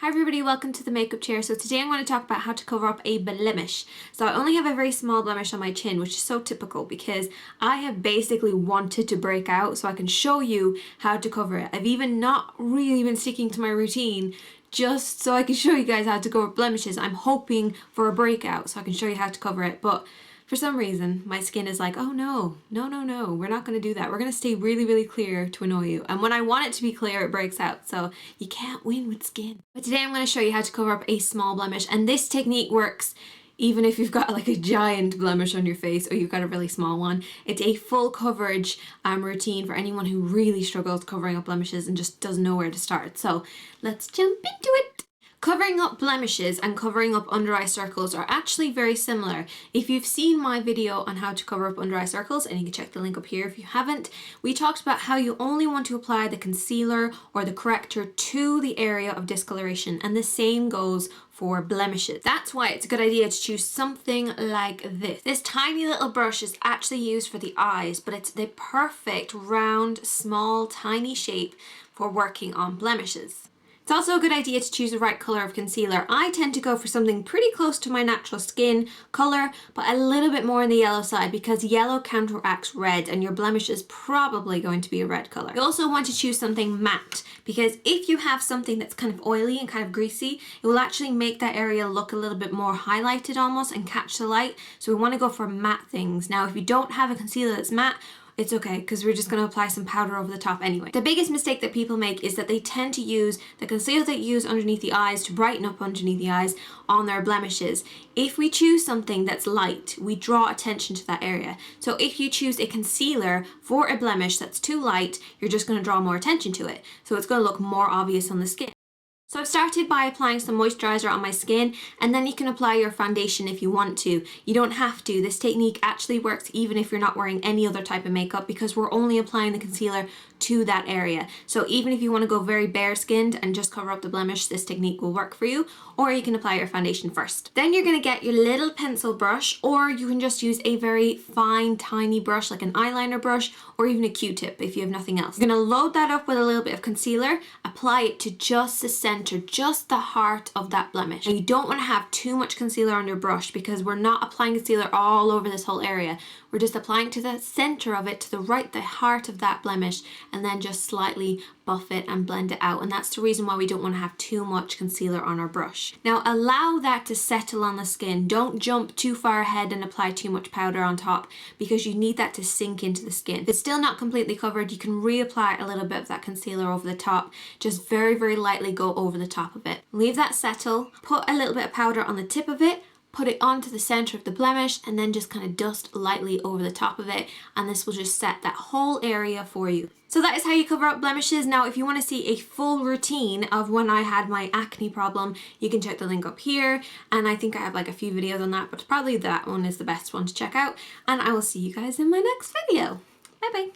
Hi everybody, welcome to the makeup chair. So today I'm going to talk about how to cover up a blemish. So I only have a very small blemish on my chin, which is so typical because I have basically wanted to break out so I can show you how to cover it. I've even not really been sticking to my routine just so I can show you guys how to cover up blemishes. I'm hoping for a breakout so I can show you how to cover it, but for some reason, my skin is like, oh no, we're not going to do that. We're going to stay really clear to annoy you. And when I want it to be clear, it breaks out. So you can't win with skin. But today I'm going to show you how to cover up a small blemish. And this technique works even if you've got like a giant blemish on your face or you've got a really small one. It's a full coverage routine for anyone who really struggles covering up blemishes and just doesn't know where to start. So let's jump into it. Covering up blemishes and covering up under eye circles are actually very similar. If you've seen my video on how to cover up under eye circles, and you can check the link up here if you haven't, we talked about how you only want to apply the concealer or the corrector to the area of discoloration, and the same goes for blemishes. That's why it's a good idea to choose something like this. This tiny little brush is actually used for the eyes, but it's the perfect round, small, tiny shape for working on blemishes. It's also a good idea to choose the right colour of concealer. I tend to go for something pretty close to my natural skin colour, but a little bit more on the yellow side because yellow counteracts red and your blemish is probably going to be a red colour. You also want to choose something matte because if you have something that's kind of oily and kind of greasy, it will actually make that area look a little bit more highlighted almost and catch the light. So we want to go for matte things. Now if you don't have a concealer that's matte, it's okay because we're just going to apply some powder over the top anyway. The biggest mistake that people make is that they tend to use the concealer they use underneath the eyes to brighten up underneath the eyes on their blemishes. If we choose something that's light, we draw attention to that area. So if you choose a concealer for a blemish that's too light, you're just going to draw more attention to it. So it's going to look more obvious on the skin. So I've started by applying some moisturizer on my skin, and then you can apply your foundation if you want to. You don't have to. This technique actually works even if you're not wearing any other type of makeup because we're only applying the concealer to that area. So even if you want to go very bare skinned and just cover up the blemish, this technique will work for you, or you can apply your foundation first. Then you're going to get your little pencil brush, or you can just use a very fine tiny brush like an eyeliner brush or even a Q-tip if you have nothing else. You're going to load that up with a little bit of concealer, apply it to just the center, just the heart of that blemish. Now you don't want to have too much concealer on your brush because we're not applying concealer all over this whole area. We're just applying to the center of it, to the right, the heart of that blemish, and then just slightly buff it and blend it out. And that's the reason why we don't want to have too much concealer on our brush. Now allow that to settle on the skin. Don't jump too far ahead and apply too much powder on top because you need that to sink into the skin. If it's still not completely covered, you can reapply a little bit of that concealer over the top. Just very lightly go over the top of it. Leave that settle, put a little bit of powder on the tip of it, put it onto the center of the blemish, and then just kind of dust lightly over the top of it, and this will just set that whole area for you. So that is how you cover up blemishes. Now if you want to see a full routine of when I had my acne problem, you can check the link up here, and I think I have like a few videos on that, but probably that one is the best one to check out, and I will see you guys in my next video. Bye bye.